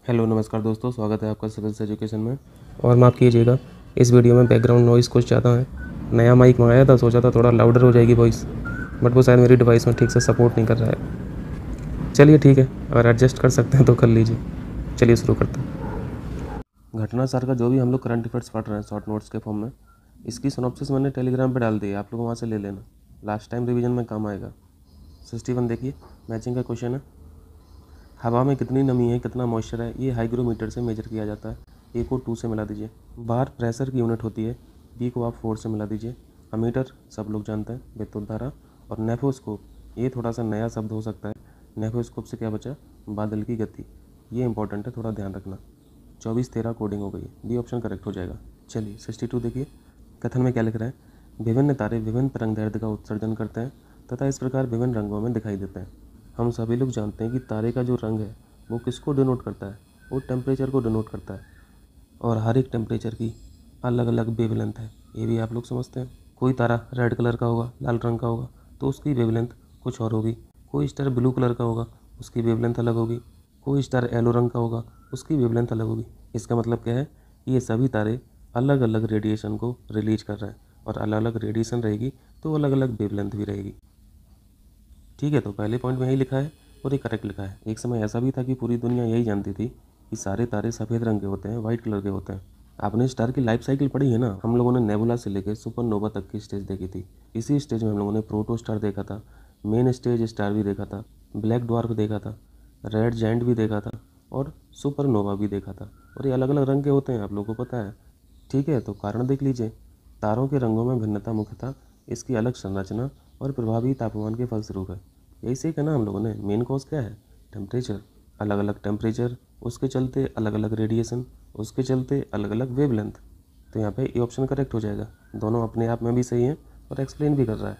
Hello नमस्कार दोस्तों, स्वागत है आपका सिविल्स एजुकेशन में। और माफ़ कीजिएगा, इस वीडियो में बैकग्राउंड नॉइज़ कुछ ज़्यादा है। नया माइक मंगाया था, सोचा था थोड़ा लाउडर हो जाएगी वॉइस, बट वो शायद मेरी डिवाइस में ठीक से सपोर्ट नहीं कर रहा है। चलिए ठीक है, अगर एडजस्ट कर सकते हैं तो कर लीजिए। चलिए शुरू करते हैं। घटना सार का जो भी हम लोग करंट अफेयर्स पढ़ रहे हैं शॉर्ट नोट्स के फॉर्म में, इसकी सिनॉप्सिस मैंने टेलीग्राम पे डाल दी है, आप लोग वहाँ से ले लेना, लास्ट टाइम रिवीजन में काम आएगा। 61 देखिए, मैचिंग का क्वेश्चन है। हवा में कितनी नमी है, कितना मॉइस्चर है, ये हाइग्रोमीटर से मेजर किया जाता है। ए को 2 से मिला दीजिए। बार प्रेशर की यूनिट होती है, बी को आप 4 से मिला दीजिए। अमीटर सब लोग जानते हैं, विद्युत धारा। और नेफोस्कोप, ये थोड़ा सा नया शब्द हो सकता है। नेफोस्कोप से क्या बचा, बादल की गति। ये इंपॉर्टेंट है, थोड़ा ध्यान रखना। 24-13 कोडिंग हो गई, बी ऑप्शन करेक्ट हो जाएगा। चलिए 62 देखिए, कथन में क्या लिख रहा है। विभिन्न तारे विभिन्न तरंगदैर्ध्य का उत्सर्जन करते हैं तथा इस प्रकार विभिन्न रंगों में दिखाई देते हैं। हम सभी लोग जानते हैं कि तारे का जो रंग है वो किसको डिनोट करता है, वो टेम्परेचर को डिनोट करता है। और हर एक टेम्परेचर की अलग अलग वेवलेंथ है, ये भी आप लोग समझते हैं। कोई तारा रेड कलर का होगा, लाल रंग का होगा, तो उसकी वेवलेंथ कुछ और होगी। कोई स्टार ब्लू कलर का होगा, उसकी वेवलेंथ अलग होगी। कोई स्टार येलो रंग का होगा, उसकी वेवलेंथ अलग होगी। इसका मतलब क्या है, ये सभी तारे अलग अलग रेडिएशन को रिलीज कर रहे हैं, और अलग अलग रेडिएशन रहेगी तो अलग अलग वेवलेंथ भी रहेगी। ठीक है, तो पहले पॉइंट में यही लिखा है और ये करेक्ट लिखा है। एक समय ऐसा भी था कि पूरी दुनिया यही जानती थी कि सारे तारे सफ़ेद रंग के होते हैं, वाइट कलर के होते हैं। आपने स्टार की लाइफ साइकिल पढ़ी है ना। हम लोगों ने नेबुला से लेकर सुपरनोवा तक की स्टेज देखी थी। इसी स्टेज में हम लोगों ने प्रोटो स्टार देखा था, मेन स्टेज स्टार भी देखा था, ब्लैक ड्वार्फ देखा था, रेड जाइंट भी देखा था, और सुपरनोवा भी देखा था। और ये अलग अलग रंग के होते हैं, आप लोगों को पता है। ठीक है, तो कारण देख लीजिए। तारों के रंगों में भिन्नता मुख्यतः इसकी अलग संरचना और प्रभावी तापमान के फलस्वरूप है। यही सीखा ना हम लोगों ने। मेन कॉज क्या है, टेम्परेचर। अलग अलग टेम्परेचर, उसके चलते अलग अलग रेडिएशन, उसके चलते अलग अलग वेवलेंथ। तो यहाँ पे ये ऑप्शन करेक्ट हो जाएगा। दोनों अपने आप में भी सही हैं और एक्सप्लेन भी कर रहा है।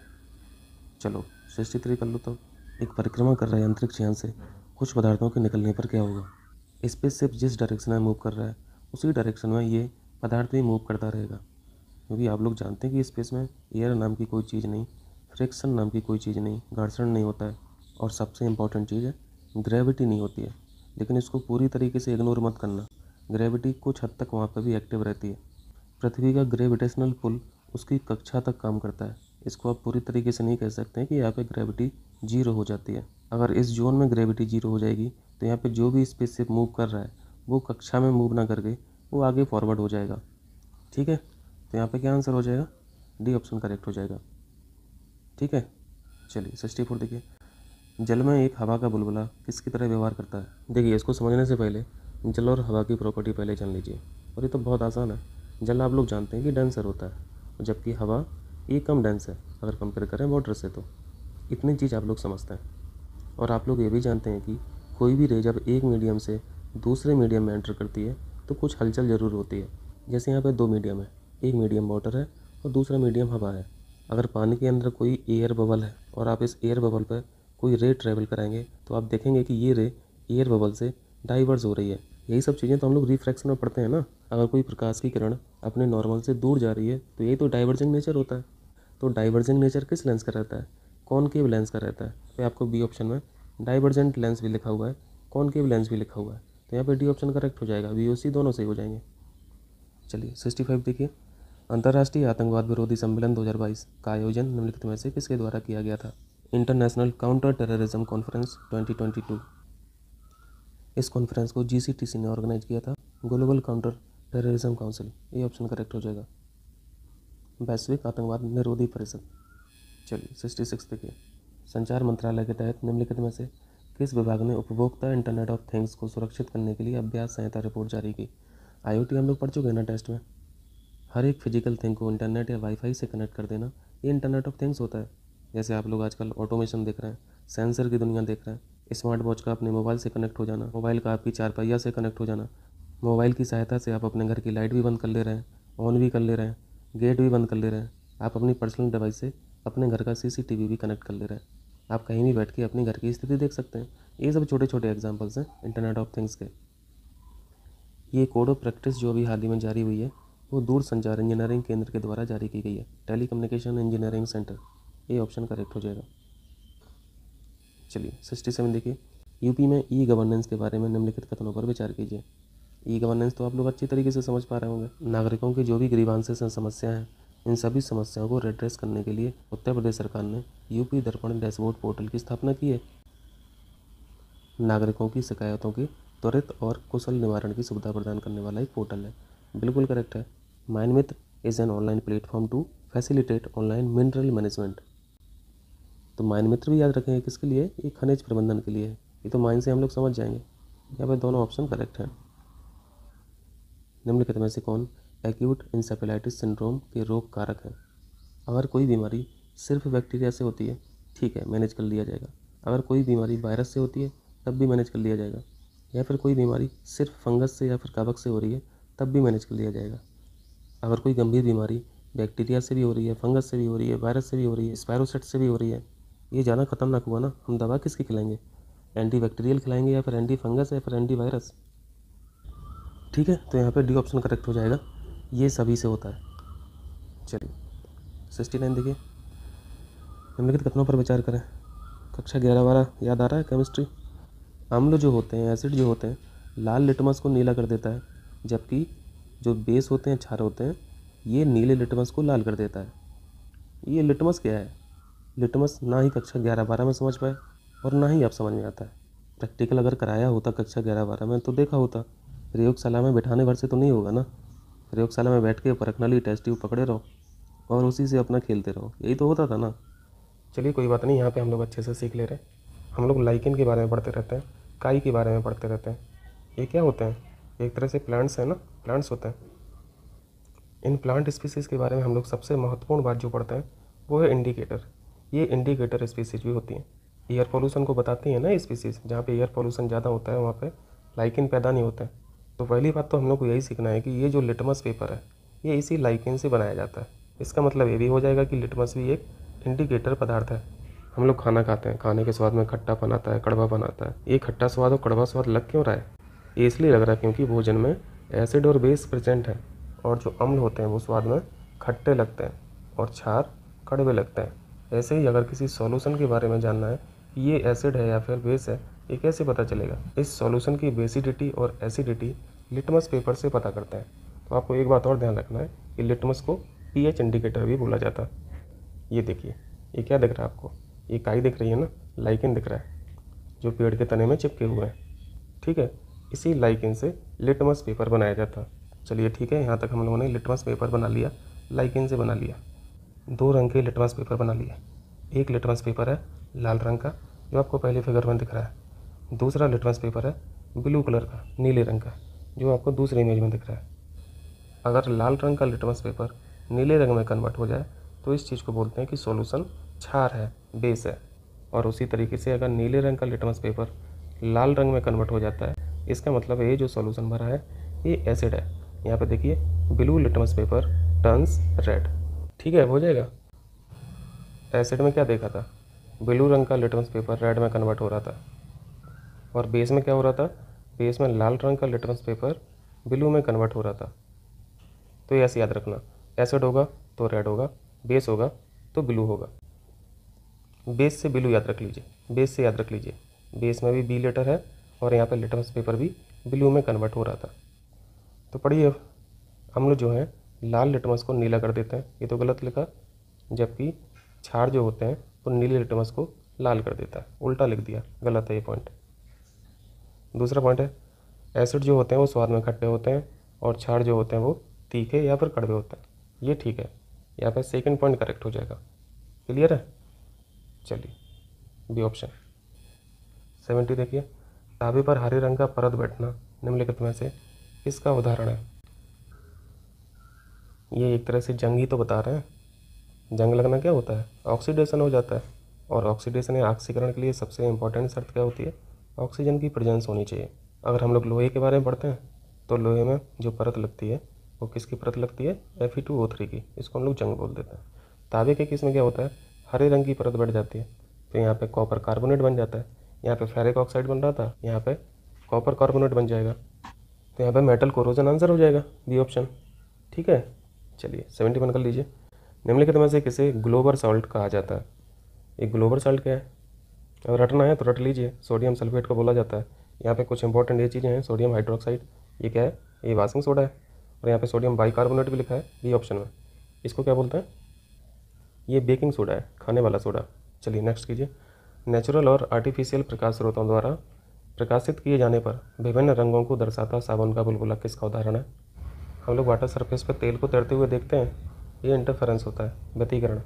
चलो 63 कर लो। तो एक परिक्रमा कर रहा है अंतरिक्ष यान से, कुछ पदार्थों के निकलने पर क्या होगा। स्पेसशिप जिस डायरेक्शन में मूव कर रहा है उसी डायरेक्शन में ये पदार्थ भी मूव करता रहेगा, क्योंकि आप लोग जानते हैं कि स्पेस में एयर नाम की कोई चीज़ नहीं, फ्रिक्शन नाम की कोई चीज़ नहीं, घर्षण नहीं होता है, और सबसे इम्पॉर्टेंट चीज़ है ग्रेविटी नहीं होती है। लेकिन इसको पूरी तरीके से इग्नोर मत करना, ग्रेविटी कुछ हद तक वहाँ पर भी एक्टिव रहती है। पृथ्वी का ग्रेविटेशनल पुल उसकी कक्षा तक काम करता है। इसको आप पूरी तरीके से नहीं कह सकते हैं कि यहाँ पे ग्रेविटी जीरो हो जाती है। अगर इस जोन में ग्रेविटी जीरो हो जाएगी तो यहाँ पे जो भी स्पेसशिप मूव कर रहा है वो कक्षा में मूव ना करके वो आगे फॉरवर्ड हो जाएगा। ठीक है, तो यहाँ पे क्या आंसर हो जाएगा, डी ऑप्शन करेक्ट हो जाएगा। ठीक है, चलिए 64 देखिए। जल में एक हवा का बुलबुला किसकी तरह व्यवहार करता है। देखिए, इसको समझने से पहले जल और हवा की प्रॉपर्टी पहले जान लीजिए, और ये तो बहुत आसान है। जल आप लोग जानते हैं कि डेंसर होता है, जबकि हवा ये कम डेंस है अगर कंपेयर करें वाटर से। तो इतनी चीज़ आप लोग समझते हैं। और आप लोग ये भी जानते हैं कि कोई भी रे जब एक मीडियम से दूसरे मीडियम में एंटर करती है तो कुछ हलचल ज़रूर होती है। जैसे यहाँ पे 2 मीडियम है, एक मीडियम वाटर है और दूसरा मीडियम हवा है। अगर पानी के अंदर कोई एयर बबल है और आप इस एयर बबल पर कोई रे ट्रैवल कराएंगे तो आप देखेंगे कि ये रे एयर बबल से डाइवर्स हो रही है। यही सब चीज़ें तो हम लोग रिफ्रैक्शन में पढ़ते हैं ना। अगर कोई प्रकाश की किरण अपने नॉर्मल से दूर जा रही है तो यही तो डाइवर्जिंग नेचर होता है। तो डाइवर्जेंट नेचर किस लेंस का रहता है, कॉनकेव लेंस का रहता है। तो आपको बी ऑप्शन में डाइवर्जेंट लेंस भी लिखा हुआ है, कॉनकेव लेंस भी लिखा हुआ है, तो यहाँ पे डी ऑप्शन करेक्ट हो जाएगा। बी और सी दोनों सही हो जाएंगे। चलिए 65 देखिए। अंतर्राष्ट्रीय आतंकवाद विरोधी सम्मेलन 2022 का आयोजन निम्नलिखित में से किसके द्वारा किया गया था। International counter terrorism conference 2022। इस कॉन्फ्रेंस को GCTC ने ऑर्गेनाइज किया था, ग्लोबल काउंटर टेररिज्म काउंसिल। ये ऑप्शन करेक्ट हो जाएगा। वैश्विक आतंकवाद निरोधी परिषद। चलिए 66 देखिए। संचार मंत्रालय के तहत निम्नलिखित में से किस विभाग ने उपभोक्ता इंटरनेट ऑफ थिंग्स को सुरक्षित करने के लिए अभ्यास संहिता रिपोर्ट जारी की। IoT हम लोग पढ़ चुके हैं ना टेस्ट में। हर एक फिजिकल थिंग को इंटरनेट या वाईफाई से कनेक्ट कर देना, ये इंटरनेट ऑफ थिंग्स होता है। जैसे आप लोग आजकल ऑटोमेशन देख रहे हैं, सेंसर की दुनिया देख रहे हैं, स्मार्ट वॉच का अपने मोबाइल से कनेक्ट हो जाना, मोबाइल का आपकी चारपहिया से कनेक्ट हो जाना, मोबाइल की सहायता से आप अपने घर की लाइट भी बंद कर ले रहे हैं, ऑन भी कर ले रहे हैं, गेट भी बंद कर ले रहे हैं। आप अपनी पर्सनल डिवाइस से अपने घर का CCTV भी कनेक्ट कर ले रहे हैं। आप कहीं भी बैठ के अपने घर की स्थिति देख सकते हैं। ये सब छोटे छोटे एग्जांपल्स हैं इंटरनेट ऑफ थिंग्स के। ये कोड ऑफ प्रैक्टिस जो अभी हाल ही में जारी हुई है वो दूर संचार इंजीनियरिंग केंद्र के द्वारा जारी की गई है, टेली कम्युनिकेशन इंजीनियरिंग सेंटर। ये ऑप्शन करेक्ट हो जाएगा। चलिए 67 देखिए। यूपी में ई गवर्नेंस के बारे में निम्नलिखित कथनों पर विचार कीजिए। ई गवर्नेंस तो आप लोग अच्छी तरीके से समझ पा रहे होंगे। नागरिकों की जो भी ग्रीवांसेस हैं, समस्या हैं, इन सभी समस्याओं को रेड्रेस करने के लिए उत्तर प्रदेश सरकार ने यूपी दर्पण डैशबोर्ड पोर्टल की स्थापना की है। नागरिकों की शिकायतों की त्वरित और कुशल निवारण की सुविधा प्रदान करने वाला एक पोर्टल है। बिल्कुल करेक्ट है। Mine Mitra is an online platform to facilitate online mineral management. तो माइन मित्र भी याद रखेंगे किसके लिए? ये खनिज प्रबंधन के लिए है। ये तो माइन से हम लोग समझ जाएंगे। यहाँ पे दोनों ऑप्शन करेक्ट हैं। निम्नलिखित में से कौन एक्यूट इंसेफेलाइटिस सिंड्रोम के रोग कारक है? अगर कोई बीमारी सिर्फ बैक्टीरिया से होती है, ठीक है, मैनेज कर लिया जाएगा। अगर कोई बीमारी वायरस से होती है, तब भी मैनेज कर लिया जाएगा। या फिर कोई बीमारी सिर्फ फंगस से या फिर कवक से हो रही है, तब भी मैनेज कर लिया जाएगा। अगर कोई गंभीर बीमारी बैक्टीरिया से भी हो रही है, फंगस से भी हो रही है, वायरस से भी हो रही है, स्पायरोसेट से भी हो रही है, ये ज़्यादा खतरनाक हुआ ना। हम दवा किसकी खिलाएंगे? एंटी बैक्टीरियल खिलाएंगे या फिर एंटी फंगस या फिर एंटी वायरस? ठीक है, तो यहाँ पे डी ऑप्शन करेक्ट हो जाएगा। ये सभी से होता है। चलिए 69 देखिए। निम्नलिखित कथनों पर विचार करें। कक्षा 11-12 याद आ रहा है? केमिस्ट्री। अम्ल जो होते हैं, एसिड जो होते हैं, लाल लिटमस को नीला कर देता है, जबकि जो बेस होते हैं, क्षार होते हैं, ये नीले लिटमस को लाल कर देता है। ये लिटमस क्या है? लिटमस ना ही कक्षा 11-12 में समझ पाए और ना ही आप समझ में आता है। प्रैक्टिकल अगर कराया होता कक्षा 11-12 में तो देखा होता। प्रयोगशाला में बैठाने भर से तो नहीं होगा ना। प्रयोगशाला में बैठ के परखनली टेस्ट ट्यूब पकड़े रहो और उसी से अपना खेलते रहो, यही तो होता था ना। चलिए कोई बात नहीं, यहाँ पे हम लोग अच्छे से सीख ले रहे हैं। हम लोग लाइकेन के बारे में पढ़ते रहते हैं, काई के बारे में पढ़ते रहते हैं। ये क्या होते हैं? एक तरह से प्लांट्स हैं ना, प्लांट्स होते हैं। इन प्लांट स्पीसीज़ के बारे में हम लोग सबसे महत्वपूर्ण बात जो पढ़ते हैं वो है इंडिकेटर। ये इंडिकेटर स्पीसीज भी होती हैं। एयर पोल्यूशन को बताती हैं ना ये स्पीसीज़। जहाँ पे एयर पोल्यूशन ज़्यादा होता है वहाँ पे लाइकेन पैदा नहीं होता है। तो पहली बात तो हम लोग को यही सीखना है कि ये जो लिटमस पेपर है ये इसी लाइकेन से बनाया जाता है। इसका मतलब ये भी हो जाएगा कि लिटमस भी एक इंडिकेटर पदार्थ है। हम लोग खाना खाते हैं, खाने के स्वाद में खट्टापन आता है, कड़वापन आता है। ये खट्टा स्वाद और कड़वा स्वाद लग क्यों रहा है? ये इसलिए लग रहा है क्योंकि भोजन में एसिड और बेस प्रेजेंट है, और जो अम्ल होते हैं वो स्वाद में खट्टे लगते हैं और क्षार कड़वे लगते हैं। ऐसे ही अगर किसी सॉल्यूशन के बारे में जानना है कि ये एसिड है या फिर बेस है, ये कैसे पता चलेगा? इस सॉल्यूशन की बेसिडिटी और एसिडिटी लिटमस पेपर से पता करते हैं। तो आपको एक बात और ध्यान रखना है कि लिटमस को पीएच इंडिकेटर भी बोला जाता है। ये देखिए, ये क्या दिख रहा है आपको? ये काई दिख रही है ना, लाइकेन दिख रहा है जो पेड़ के तने में चिपके हुए हैं। ठीक है, इसी लाइकेन से लिटमस पेपर बनाया जाता है। चलिए ठीक है, यहाँ तक हम लोगों ने लिटमस पेपर बना लिया, लाइकेन से बना लिया। 2 रंग के लिटमस पेपर बना लिए। एक लिटमस पेपर है लाल रंग का जो आपको पहले फिगर में दिख रहा है। दूसरा लिटमस पेपर है ब्लू कलर का, नीले रंग का, जो आपको दूसरे इमेज में दिख रहा है। अगर लाल रंग का लिटमस पेपर नीले रंग में कन्वर्ट हो जाए तो इस चीज़ को बोलते हैं कि सॉल्यूशन क्षार है, बेस है। और उसी तरीके से अगर नीले रंग का लिटमस पेपर लाल रंग में कन्वर्ट हो जाता है, इसका मतलब ये जो सॉल्यूशन भरा है ये एसिड है। यहाँ पे देखिए, blue litmus paper turns red. ठीक है, हो जाएगा। एसिड में क्या देखा था? ब्लू रंग का लिटमस पेपर रेड में कन्वर्ट हो रहा था। और बेस में क्या हो रहा था? बेस में लाल रंग का लिटमस पेपर ब्लू में कन्वर्ट हो रहा था। तो ये ऐसे याद रखना, एसिड होगा तो रेड होगा, बेस होगा तो ब्लू होगा। बेस से ब्लू याद रख लीजिए, बेस से याद रख लीजिए। बेस में भी बी लेटर है और यहाँ पे लिटमस पेपर भी ब्लू में कन्वर्ट हो रहा था। तो पढ़िए, हम लोग जो है लाल लिटमस को नीला कर देते हैं, ये तो गलत लिखा। जबकि क्षार जो होते हैं वो नीले लिटमस को लाल कर देता है, उल्टा लिख दिया, गलत है ये पॉइंट। दूसरा पॉइंट है, एसिड जो होते हैं वो स्वाद में खट्टे होते हैं और क्षार जो होते हैं वो तीखे या फिर कड़वे होते हैं। ये ठीक है, यहाँ पे सेकंड पॉइंट करेक्ट हो जाएगा। क्लियर है? चलिए बी ऑप्शन। 70 देखिए, ताबे पर हरे रंग का परत बैठना निम्नलिखित में से किसका उदाहरण है? ये एक तरह से जंग ही तो बता रहे हैं। जंग लगना क्या होता है? ऑक्सीडेशन हो जाता है। और ऑक्सीडेशन या ऑक्सीकरण के लिए सबसे इंपॉर्टेंट शर्त क्या होती है? ऑक्सीजन की प्रेजेंस होनी चाहिए। अगर हम लोग लोहे के बारे में पढ़ते हैं तो लोहे में जो परत लगती है वो किसकी परत लगती है? Fe2O3 की। इसको हम लोग जंग बोल देते हैं। तांबे के केस में क्या होता है? हरे रंग की परत बैठ जाती है, तो यहाँ पे कॉपर कार्बोनेट बन जाता है। यहाँ पे फेरिक ऑक्साइड बन रहा था, यहाँ पे कॉपर कार्बोनेट बन जाएगा। तो यहाँ पे मेटल कोरोजन आंसर हो जाएगा, बी ऑप्शन। ठीक है, चलिए 71 कर लीजिए। निम्नलिखित में से किसे ग्लोबल सॉल्ट कहा जाता है? ये ग्लोबल सॉल्ट क्या है? अगर रटना है तो रट लीजिए, सोडियम सल्फेट को बोला जाता है। यहाँ पे कुछ इंपॉर्टेंट ये चीज़ें हैं, सोडियम हाइड्रोक्साइड, ये क्या है, ये वाशिंग सोडा है। और यहाँ पे सोडियम बाइकार्बोनेट भी लिखा है बी ऑप्शन में, इसको क्या बोलते हैं, ये बेकिंग सोडा है, खाने वाला सोडा। चलिए नेक्स्ट कीजिए। नेचुरल और आर्टिफिशियल प्रकाश स्रोतों द्वारा प्रकाशित किए जाने पर विभिन्न रंगों को दर्शाता साबुन का बुलबुला किसका उदाहरण है। हम लोग वाटर सरफेस पर तेल को तैरते हुए देखते हैं, ये इंटरफेरेंस होता है, व्यतिकरण।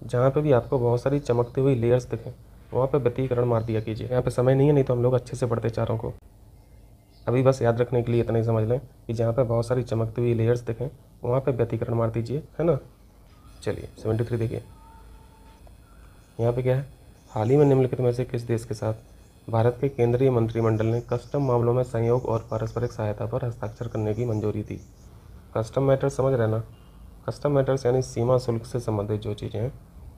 जहाँ पे भी आपको बहुत सारी चमकती हुई लेयर्स दिखें वहाँ पे व्यतिकरण मार दिया कीजिए। यहाँ पे समय नहीं है, नहीं तो हम लोग अच्छे से पढ़ते चारों को। अभी बस याद रखने के लिए इतना ही समझ लें कि जहाँ पे बहुत सारी चमकती हुई लेयर्स दिखें वहाँ पे व्यतिकरण मार दीजिए, है ना। चलिए 73 देखिए, यहाँ पे क्या है, हाल ही में निम्नलिखित में से किस देश के साथ भारत के केंद्रीय मंत्रिमंडल ने कस्टम मामलों में सहयोग और पारस्परिक सहायता पर हस्ताक्षर करने की मंजूरी दी। कस्टम मैटर्स समझ रहे ना, कस्टम मैटर्स यानी सीमा शुल्क से संबंधित जो चीज़ें हैं,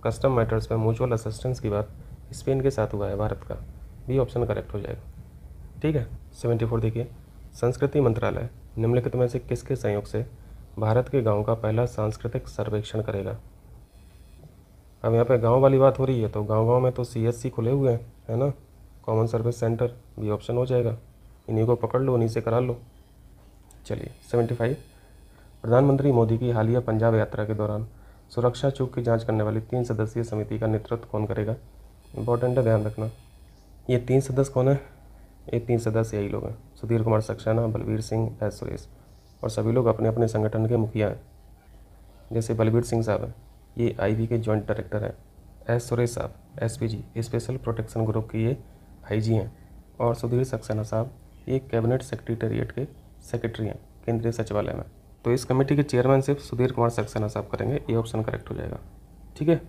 कस्टम मैटर्स में म्यूचुअल असिस्टेंस की बात स्पेन के साथ हुआ है भारत का, बी ऑप्शन करेक्ट हो जाएगा। ठीक है 74 देखिए, संस्कृति मंत्रालय निम्नलिखित में से किसके सहयोग से भारत के गाँव का पहला सांस्कृतिक सर्वेक्षण करेगा। अब यहाँ पे गांव वाली बात हो रही है तो गांव में तो CSC खुले हुए हैं, है ना, common service centre, B option हो जाएगा। इन्हीं को पकड़ लो, इन्हीं से करा लो। चलिए 75, प्रधानमंत्री मोदी की हालिया पंजाब यात्रा के दौरान सुरक्षा चूक की जांच करने वाली 3 सदस्यीय समिति का नेतृत्व कौन करेगा। इंपॉर्टेंट है, ध्यान रखना। ये 3 सदस्य कौन है, ये 3 सदस्य यही लोग हैं, सुधीर कुमार सक्सेना, बलबीर सिंह, एस सुरेश। और सभी लोग अपने अपने संगठन के मुखिया हैं। जैसे बलबीर सिंह साहब हैं, ये IB के जॉइंट डायरेक्टर हैं। एस सुरेश साहब SPG स्पेशल प्रोटेक्शन ग्रुप के ये IG हैं। और सुधीर सक्सेना साहब ये कैबिनेट सेक्रेटेरिएट के सेक्रेटरी हैं केंद्रीय सचिवालय में। तो इस कमेटी के चेयरमैनशिप सुधीर कुमार सक्सेना साहब करेंगे, ये ऑप्शन करेक्ट हो जाएगा। ठीक है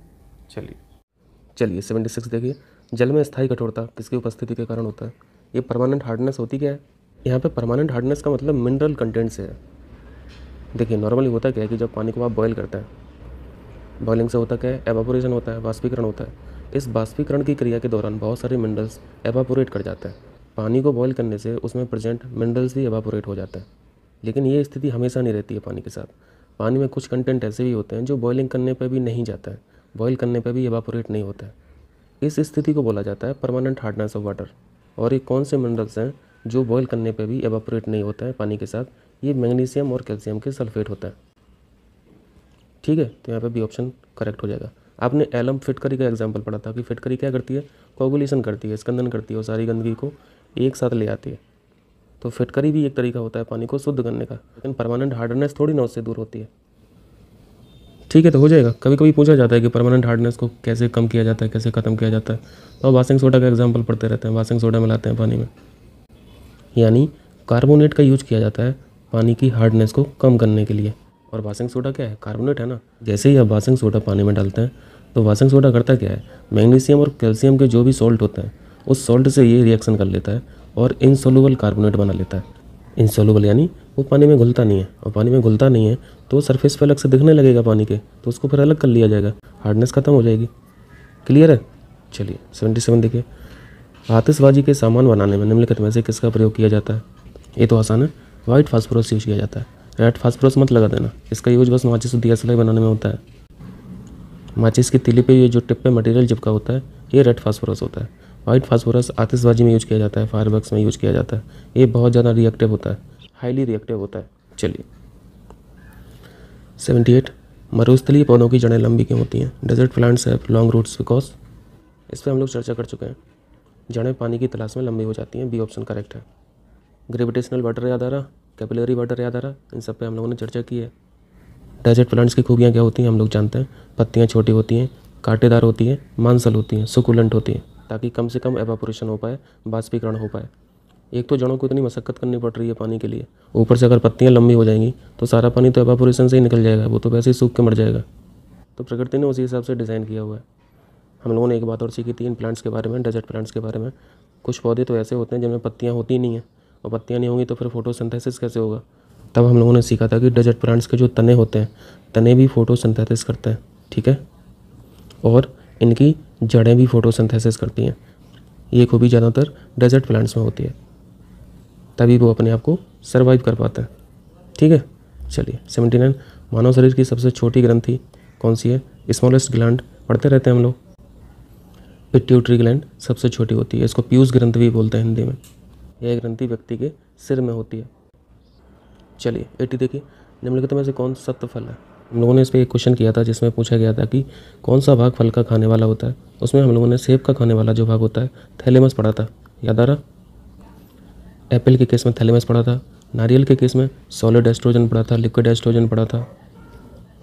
चलिए 76 देखिए, जल में स्थायी कठोरता किसकी उपस्थिति के कारण होता है। ये परमानेंट हार्डनेस होती क्या है, यहाँ पे परमानेंट हार्डनेस का मतलब मिनरल कंटेंट से है। देखिए नॉर्मली होता क्या है कि जब पानी को आप बॉयल करते हैं, बॉइलिंग से होता क्या है, एवापोरेशन होता है, वाष्पीकरण होता है। इस वाष्पीकरण की क्रिया के दौरान बहुत सारे मिनरल्स एवापोरेट कर जाते हैं। पानी को बॉयल करने से उसमें प्रेजेंट मिनरल्स भी एवापोरेट हो जाते हैं। लेकिन ये स्थिति हमेशा नहीं रहती है पानी के साथ। पानी में कुछ कंटेंट ऐसे भी होते हैं जो बॉइलिंग करने पर भी नहीं जाता है, बॉयल करने पर भी एवापोरेट नहीं होता है। इस स्थिति को बोला जाता है परमानेंट हार्डनेस ऑफ वाटर। और ये कौन से मिनरल्स हैं जो बॉयल करने पर भी एवापोरेट नहीं होता है पानी के साथ, ये मैग्नीशियम और कैल्शियम के सल्फेट होता है। ठीक है, तो यहाँ पे भी ऑप्शन करेक्ट हो जाएगा। आपने एलम फिटकरी का एग्जांपल पढ़ा था कि फिटकरी क्या करती है, कोगुलेशन करती है, स्कंदन करती है और सारी गंदगी को एक साथ ले आती है। तो फिटकरी भी एक तरीका होता है पानी को शुद्ध करने का, लेकिन परमानेंट हार्डनेस थोड़ी ना उससे दूर होती है। ठीक है, तो हो जाएगा। कभी कभी पूछा जाता है कि परमानेंट हार्डनेस को कैसे कम किया जाता है, कैसे ख़त्म किया जाता है, तो वाशिंग सोडा का एग्जाम्पल पढ़ते रहते हैं। वाशिंग सोडा मिलाते हैं पानी में, यानी कार्बोनेट का यूज किया जाता है पानी की हार्डनेस को कम करने के लिए। और वाशिंग सोडा क्या है, कार्बोनेट है ना। जैसे ही आप वाशिंग सोडा पानी में डालते हैं तो वाशिंग सोडा करता क्या है, मैग्नीशियम और कैल्शियम के जो भी सॉल्ट होते हैं उस सॉल्ट से ये रिएक्शन कर लेता है और इनसोल्युबल कार्बोनेट बना लेता है। इनसोल्युबल यानी वो पानी में घुलता नहीं है, और पानी में घुलता नहीं है तो सरफेस पे अलग से दिखने लगेगा पानी के, तो उसको फिर अलग कर लिया जाएगा, हार्डनेस खत्म हो जाएगी। क्लियर है। चलिए 77 देखिए, आतिशबाजी के सामान बनाने में निम्नलिखित में से किसका प्रयोग किया जाता है। ये तो आसान है, वाइट फास्फोरस यूज किया जाता है। रेड फास्फोरस मत लगा देना, इसका यूज बस माचिस और दिया सलाई बनाने में होता है। माचिस की तीली पे ये जो टिप पे मटेरियल चिपका होता है ये रेड फास्फोरस होता है। वाइट फास्फोरस आतिशबाजी में यूज किया जाता है, फायरवर्क्स में यूज किया जाता है। ये बहुत ज़्यादा रिएक्टिव होता है, हाईली रिएक्टिव होता है। चलिए 78, मरुस्थलीय पौधों की जड़ें लंबी क्यों होती हैं। Desert plants have long roots because, इस पर हम लोग चर्चा कर चुके हैं। जड़ें पानी की तलाश में लंबी हो जाती हैं, बी ऑप्शन करेक्ट है। ग्रेविटेशनल वाटर याद आ रहा, कैपिलरी वाटर याद आ रहा, इन सब पे हम लोगों ने चर्चा की है। डेजर्ट प्लांट्स की खूबियाँ क्या होती हैं हम लोग जानते हैं। पत्तियाँ छोटी होती हैं, कांटेदार होती हैं, मांसल होती हैं, सुकुलेंट होती हैं, ताकि कम से कम एवापोरेशन हो पाए, बाष्पीकरण हो पाए। एक तो जड़ों को इतनी मशक्कत करनी पड़ रही है पानी के लिए, ऊपर से अगर पत्तियाँ लंबी हो जाएंगी तो सारा पानी तो एवापोरेशन से ही निकल जाएगा, वो तो वैसे ही सूख के मर जाएगा। तो प्रकृति ने उसी हिसाब से डिज़ाइन किया हुआ है। हम लोगों ने एक बात और सीखी थी इन प्लांट्स के बारे में, डेजर्ट प्लांट्स के बारे में। कुछ पौधे तो ऐसे होते हैं जिनमें पत्तियाँ होती ही नहीं हैं, और पत्तियाँ नहीं होंगी तो फिर फोटोसिंथेसिस कैसे होगा। तब हम लोगों ने सीखा था कि डेजर्ट प्लांट्स के जो तने होते हैं, तने भी फोटोसिंथेसिस करते हैं, ठीक है, और इनकी जड़ें भी फोटोसिंथेसिस करती हैं। ये खूबी ज़्यादातर डेजर्ट प्लांट्स में होती है, तभी वो अपने आप को सर्वाइव कर पाता है। ठीक है, चलिए 79, मानव शरीर की सबसे छोटी ग्रंथि कौन सी है। स्मॉलेस्ट ग्लैंड पढ़ते रहते हैं हम लोग। पिट्यूटरी ग्लैंड सबसे छोटी होती है, इसको पीयूष ग्रंथि भी बोलते हैं हिंदी में। यह ग्रंथि व्यक्ति के सिर में होती है। चलिए 80 देखिए, निम्नलिखित में से कौन सत्य फल है। हम लोगों ने इस पर एक क्वेश्चन किया था जिसमें पूछा गया था कि कौन सा भाग फल का खाने वाला होता है। उसमें हम लोगों ने सेब का खाने वाला जो भाग होता है थैलेमस पढ़ा था, याद आ रहा। एप्पल के केस में थैलेमस पढ़ा था, नारियल के केस में सॉलिड एस्ट्रोजन पढ़ा था, लिक्विड एस्ट्रोजन पढ़ा था,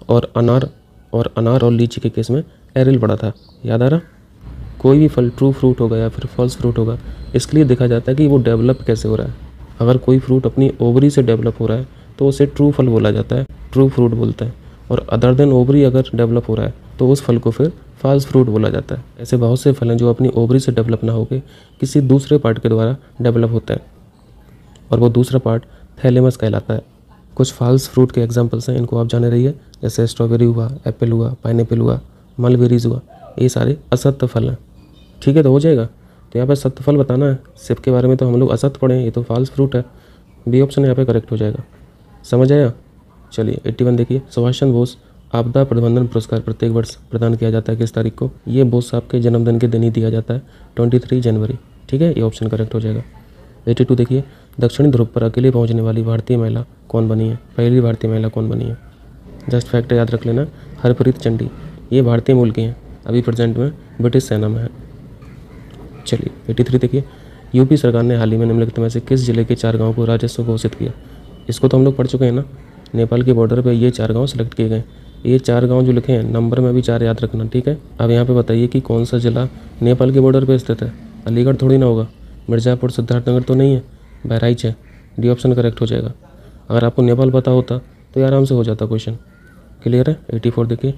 और अनार और लीची के केस में एरिल पढ़ा था, याद आ रहा। कोई भी फल ट्रू फ्रूट होगा या फिर फॉल्स फ्रूट होगा, इसके लिए देखा जाता है कि वो डेवलप कैसे हो रहा है। अगर कोई फ्रूट अपनी ओवरी से डेवलप हो रहा है तो उसे ट्रू फल बोला जाता है, ट्रू फ्रूट बोलते हैं। और अदर देन ओवरी अगर डेवलप हो रहा है तो उस फल को फिर फॉल्स फ्रूट बोला जाता है। ऐसे बहुत से फल हैं जो अपनी ओवरी से डेवलप ना होकर किसी दूसरे पार्ट के द्वारा डेवलप होता है, और वो दूसरा पार्ट थैलेमस कहलाता है। कुछ फॉल्स फ्रूट के एग्जांपल्स हैं, इनको आप जाने रहिए, जैसे स्ट्रॉबेरी हुआ, एप्पल हुआ, पाइनएप्पल हुआ, मलबेरीज हुआ, ये सारे असत्य फल हैं। ठीक है, तो हो जाएगा। तो यहाँ पर सत्य फल बताना है। सेब के बारे में तो हम लोग असत्य पढ़े हैं, ये तो फॉल्स फ्रूट है। बी ऑप्शन यहाँ पे करेक्ट हो जाएगा। समझ आया। चलिए 81 देखिए, सुभाष चंद्र बोस आपदा प्रबंधन पुरस्कार प्रत्येक वर्ष प्रदान किया जाता है किस तारीख को। ये बोस साहब के जन्मदिन के दिन ही दिया जाता है, 23 जनवरी। ठीक है, ये ऑप्शन करेक्ट हो जाएगा। 82 देखिए, दक्षिणी ध्रुव पर अकेले पहुंचने वाली भारतीय महिला कौन बनी है, पहली भारतीय महिला कौन बनी है। जस्ट फैक्ट याद रख लेना, हरप्रीत चंडी, ये भारतीय मूल की हैं, अभी प्रेजेंट में ब्रिटिश सेना में है। चलिए 83 देखिए, यूपी सरकार ने हाल ही में निम्नलिखित में से किस जिले के 4 गाँव को राजस्व घोषित किया। इसको तो हम लोग पढ़ चुके हैं ना, नेपाल के बॉर्डर पे ये 4 गांव सेलेक्ट किए गए। ये 4 गांव जो लिखे हैं नंबर में भी 4 याद रखना, ठीक है। अब यहाँ पे बताइए कि कौन सा जिला नेपाल के बॉर्डर पे स्थित है। अलीगढ़ थोड़ी ना होगा, मिर्ज़ापुर सिद्धार्थनगर तो नहीं है, बहराइच है। डी ऑप्शन करेक्ट हो जाएगा। अगर आपको नेपाल पता होता तो ये आराम से हो जाता क्वेश्चन। क्लियर है। 84 देखिए,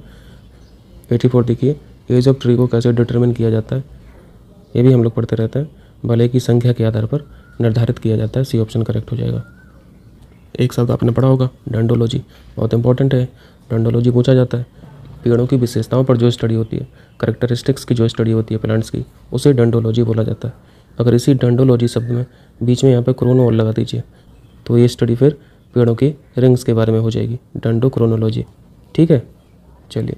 84 देखिए, एज ऑफ ट्री को कैसे डिटरमिन किया जाता है। ये भी हम लोग पढ़ते रहते हैं, भले की संख्या के आधार पर निर्धारित किया जाता है। सी ऑप्शन करेक्ट हो जाएगा। एक शब्द आपने पढ़ा होगा, डेंडोलॉजी, बहुत इंपॉर्टेंट है। डेंडोलॉजी पूछा जाता है, पेड़ों की विशेषताओं पर जो स्टडी होती है, करेक्टरिस्टिक्स की जो स्टडी होती है प्लांट्स की, उसे डेंडोलॉजी बोला जाता है। अगर इसी डेंडोलॉजी शब्द में बीच में यहाँ पे क्रोनो और लगा दीजिए तो ये स्टडी फिर पेड़ों के रिंग्स के बारे में हो जाएगी, डेंडोक्रोनोलॉजी। ठीक है। चलिए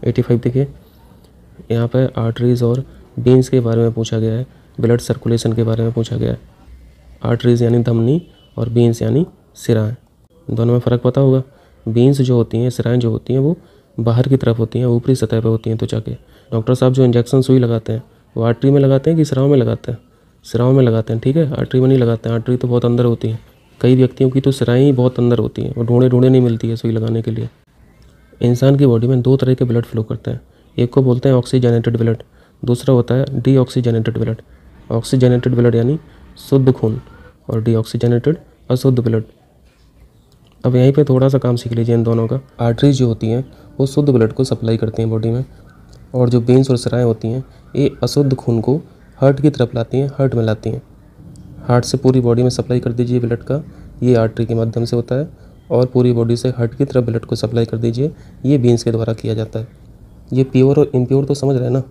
85 देखिए, यहाँ पर आर्टरीज और बीन्स के बारे में पूछा गया है, ब्लड सर्कुलेशन के बारे में पूछा गया है। आर्टरीज यानी धमनी और बीन्स यानी सिराएँ, दोनों में फ़र्क पता होगा। बीन्स जो होती हैं, सिराएँ जो होती हैं, वो बाहर की तरफ होती हैं, ऊपरी सतह पे होती हैं त्वचा के। डॉक्टर साहब जो इंजेक्शन सुई लगाते हैं वो आर्टरी में लगाते हैं कि सिराओं में लगाते हैं। सिराओं में लगाते हैं, ठीक है, आर्टरी में नहीं लगाते हैं। आर्टरी तो बहुत अंदर होती है, कई व्यक्तियों की तो सिराएँ ही बहुत अंदर होती हैं, वो ढूंढे नहीं मिलती है सुई लगाने के लिए। इंसान की बॉडी में 2 तरह के ब्लड फ्लो करते हैं, एक को बोलते हैं ऑक्सीजनेटेड ब्लड, दूसरा होता है डीऑक्सीजनेटेड ब्लड। ऑक्सीजनेटेड ब्लड यानी शुद्ध खून और डीऑक्सीजनेटेड अशुद्ध ब्लड। अब यहीं पे थोड़ा सा काम सीख लीजिए इन दोनों का। आर्टरीज जो होती हैं वो शुद्ध ब्लड को सप्लाई करती हैं बॉडी में, और जो वेन्स और सिराएँ होती हैं ये अशुद्ध खून को हार्ट की तरफ लाती हैं, हार्ट में लाती हैं। हार्ट से पूरी बॉडी में सप्लाई कर दीजिए ब्लड का, ये आर्टरी के माध्यम से होता है, और पूरी बॉडी से हार्ट की तरफ ब्लड को सप्लाई कर दीजिए, ये वेन्स के द्वारा किया जाता है। ये प्योर और इम्प्योर तो समझ रहे हैं ना।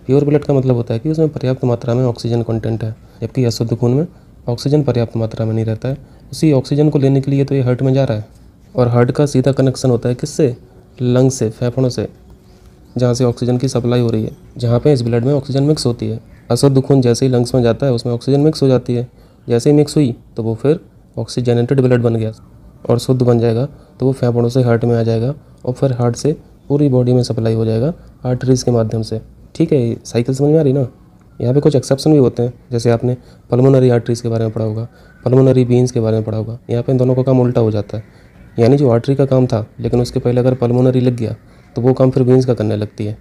प्योर ब्लड का मतलब होता है कि उसमें पर्याप्त मात्रा में ऑक्सीजन कंटेंट है, जबकि अशुद्ध खून में ऑक्सीजन पर्याप्त मात्रा में नहीं रहता है। उसी ऑक्सीजन को लेने के लिए तो ये हार्ट में जा रहा है, और हार्ट का सीधा कनेक्शन होता है किससे, लंग्स से, फेफड़ों से, जहाँ से ऑक्सीजन की सप्लाई हो रही है, जहाँ पे इस ब्लड में ऑक्सीजन मिक्स होती है। अशुद्ध खून जैसे ही लंग्स में जाता है उसमें ऑक्सीजन मिक्स हो जाती है, जैसे ही मिक्स हुई तो वो फिर ऑक्सीजनेटेड ब्लड बन गया, और शुद्ध बन जाएगा तो वो फेफड़ों से हार्ट में आ जाएगा, और फिर हार्ट से पूरी बॉडी में सप्लाई हो जाएगा आर्टरीज के माध्यम से। ठीक है, साइकिल समझ में आ रही ना। यहाँ पे कुछ एक्सेप्शन भी होते हैं, जैसे आपने पल्मोनरी आर्टरीज के बारे में पढ़ा होगा, पल्मोनरी वेन्स के बारे में पढ़ा होगा। यहाँ पे इन दोनों का काम उल्टा हो जाता है, यानी जो आर्टरी का काम था लेकिन उसके पहले अगर पल्मोनरी लग गया तो वो काम फिर वेन्स का करने लगती है।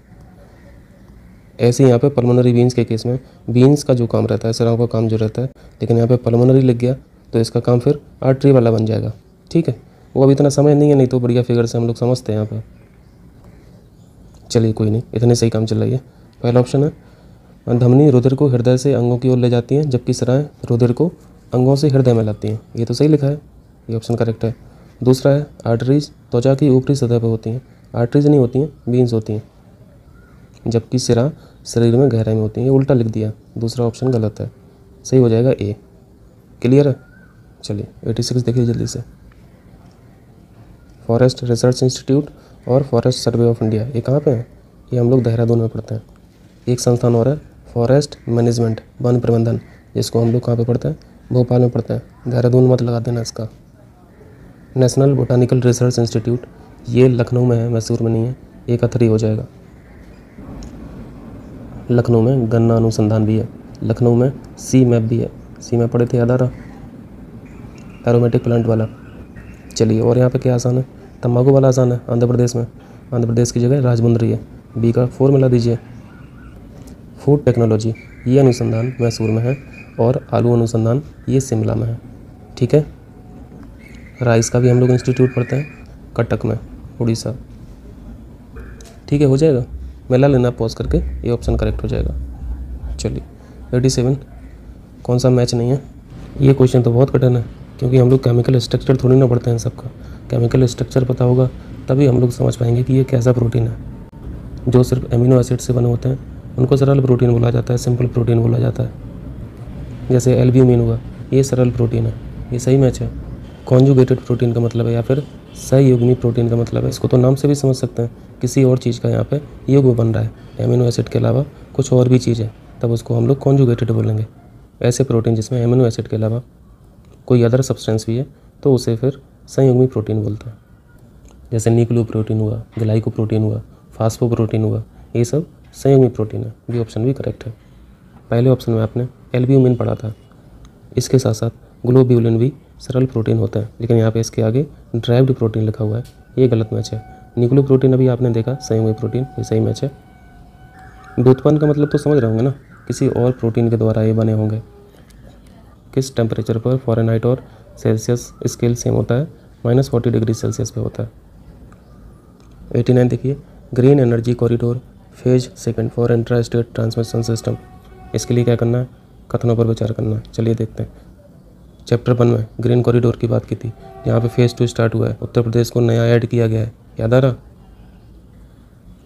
ऐसे यहाँ पे पल्मोनरी वेन्स के केस में वेन्स का जो काम रहता है, सिराओं का काम जो रहता है, लेकिन यहाँ पे पल्मोनरी लग गया तो इसका काम फिर आर्टरी वाला बन जाएगा। ठीक है, वो अभी इतना समझ नहीं है, नहीं तो बढ़िया फिगर से हम लोग समझते हैं यहाँ पे। चलिए कोई नहीं, इतने सही काम चल रही है। पहला ऑप्शन है धमनी रुधिर को हृदय से अंगों की ओर ले जाती हैं, जबकि सिराएँ रुधिर को अंगों से हृदय में लाती हैं। ये तो सही लिखा है, ये ऑप्शन करेक्ट है। दूसरा है आर्टरीज त्वचा की ऊपरी सतह पर होती हैं, आर्टरीज नहीं होती हैं, वेन्स होती हैं, जबकि सिरा शरीर में गहराई में होती हैं। ये उल्टा लिख दिया, दूसरा ऑप्शन गलत है, सही हो जाएगा ए। क्लियर है। चलिए 86 देखिए जल्दी से। फॉरेस्ट रिसर्च इंस्टीट्यूट और फॉरेस्ट सर्वे ऑफ इंडिया, ये कहाँ पे है, ये हम लोग देहरादून में पढ़ते हैं। एक संस्थान और है फॉरेस्ट मैनेजमेंट, वन प्रबंधन, जिसको हम लोग कहाँ पे पढ़ते हैं, भोपाल में पढ़ते हैं। देहरादून मत लगा देना इसका। नेशनल बोटानिकल रिसर्च इंस्टीट्यूट, ये लखनऊ में है, मैसूर में नहीं है, एक अथरी हो जाएगा। लखनऊ में गन्ना अनुसंधान भी है, लखनऊ में सी मैप भी है। सी मैप पढ़े थे, याद आ रहा, एरोमेटिक प्लांट वाला। चलिए, और यहाँ पे क्या आसान है, तंबाकू वाला आसान है, आंध्र प्रदेश में। आंध्र प्रदेश की जगह राजमुंदरी है। बी का 4 मिला दीजिए। फूड टेक्नोलॉजी, ये अनुसंधान मैसूर में है, और आलू अनुसंधान ये शिमला में है। ठीक है। राइस का भी हम लोग इंस्टीट्यूट पढ़ते हैं कटक में, उड़ीसा। ठीक है, हो जाएगा। मिला लेना पॉज करके, ये ऑप्शन करेक्ट हो जाएगा। चलिए 87, कौन सा मैच नहीं है। ये क्वेश्चन तो बहुत कठिन है, क्योंकि हम लोग केमिकल स्ट्रक्चर थोड़ी ना पढ़ते हैं सबका। केमिकल स्ट्रक्चर पता होगा तभी हम लोग समझ पाएंगे कि ये कैसा प्रोटीन है। जो सिर्फ एमिनो एसिड से बने होते हैं उनको सरल प्रोटीन बोला जाता है, सिंपल प्रोटीन बोला जाता है। जैसे एल्ब्यूमिन हुआ, ये सरल प्रोटीन है। ये सही मैच है। कॉन्जुगेटेड प्रोटीन का मतलब है, या फिर सहयुग्मी प्रोटीन का मतलब है, इसको तो नाम से भी समझ सकते हैं, किसी और चीज़ का यहाँ पे युग्म बन रहा है, एमिनो एसिड के अलावा कुछ और भी चीज़ है, तब उसको हम लोग कॉन्जुगेटेड बोलेंगे। ऐसे प्रोटीन जिसमें एमिनो एसिड के अलावा कोई अदर सब्सटेंस भी है तो उसे फिर संयुग्मी प्रोटीन बोलते हैं। जैसे न्यूक्लियोप्रोटीन हुआ, ग्लाइकोप्रोटीन हुआ, फास्फोप्रोटीन हुआ, ये सब संयुग्मी प्रोटीन है। बी ऑप्शन भी करेक्ट है। पहले ऑप्शन में आपने एल्ब्यूमिन पढ़ा था, इसके साथ साथ ग्लोब्यूलिन भी सरल प्रोटीन होता है, लेकिन यहाँ पे इसके आगे ड्राइव्ड प्रोटीन लिखा हुआ है, ये गलत मैच है। न्यूक्लियोप्रोटीन अभी आपने देखा, संयुग्मी प्रोटीन, ये सही मैच है। व्युत्पन्न का मतलब तो समझ रहे होंगे ना, किसी और प्रोटीन के द्वारा ये बने होंगे। किस टेम्परेचर पर फ़ारेनहाइट और सेल्सियस स्केल सेम होता है, -40 डिग्री सेल्सियस पे होता है। 89 देखिए, green energy corridor phase second for intra state transmission system, इसके लिए क्या करना है, कथनों पर विचार करना है। चलिए देखते हैं। चैप्टर 1 में ग्रीन कॉरिडोर की बात की थी, यहाँ पे फेज़ 2 स्टार्ट हुआ है, उत्तर प्रदेश को नया ऐड किया गया है, याद आ रहा।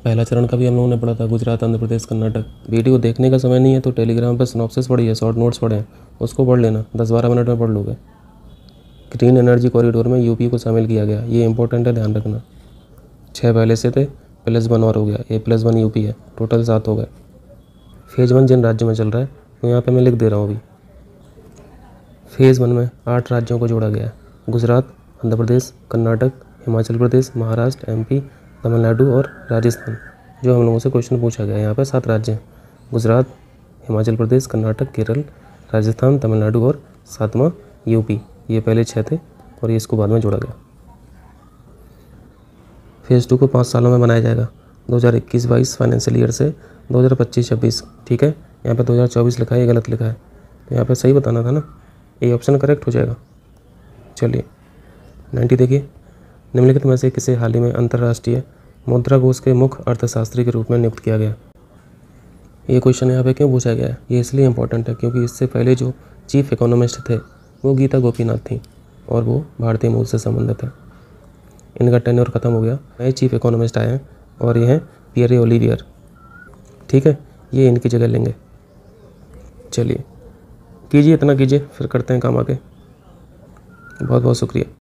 पहला चरण का भी हम लोगों ने पढ़ा था, गुजरात, आंध्र प्रदेश, कर्नाटक। वीडियो देखने का समय नहीं है तो टेलीग्राम पर सिनॉप्सिस पढ़िए, शॉर्ट नोट्स पढ़े हैं, उसको पढ़ लेना, 10-12 मिनट में पढ़ लोगे। ग्रीन एनर्जी कॉरिडोर में यूपी को शामिल किया गया, ये इंपॉर्टेंट है, ध्यान रखना। 6 पहले से थे, +1 और हो गया, ये +1 यूपी है, टोटल 7 हो गए। फेज़ 1 जिन राज्यों में चल रहा है तो यहाँ पे मैं लिख दे रहा हूँ अभी। फेज़ 1 में 8 राज्यों को जोड़ा गया है, गुजरात, आंध्र प्रदेश, कर्नाटक, हिमाचल प्रदेश, महाराष्ट्र, MP, तमिलनाडु और राजस्थान। जो हम लोगों से क्वेश्चन पूछा गया है, यहाँ पे 7 राज्य हैं, गुजरात, हिमाचल प्रदेश, कर्नाटक, केरल, राजस्थान, तमिलनाडु और 7वां यूपी। ये पहले 6 थे और ये इसको बाद में जोड़ा गया। फेज़ 2 को 5 सालों में बनाया जाएगा, 2021-22 फाइनेंशियल ईयर से 2025-26। ठीक है, यहाँ पे 2024 लिखा है, ये गलत लिखा है, तो यहाँ पे सही बताना था ना, ये ऑप्शन करेक्ट हो जाएगा। चलिए 90 देखिए, निम्नलिखित में से किसे हाल ही में अंतर्राष्ट्रीय मुद्रा कोष के मुख्य अर्थशास्त्री के रूप में नियुक्त किया गया। ये क्वेश्चन यहाँ पे क्यों पूछा गया है, ये इसलिए इंपॉर्टेंट है क्योंकि इससे पहले जो चीफ इकोनॉमिस्ट थे वो गीता गोपीनाथ थी और वो भारतीय मूल से संबंधित है। इनका टेन्योर खत्म हो गया, नए चीफ इकोनॉमिस्ट आए हैं और ये हैं पियरे ओलिवियर। ठीक है, ये इनकी जगह लेंगे। चलिए कीजिए, इतना कीजिए, फिर करते हैं काम आगे। बहुत बहुत शुक्रिया।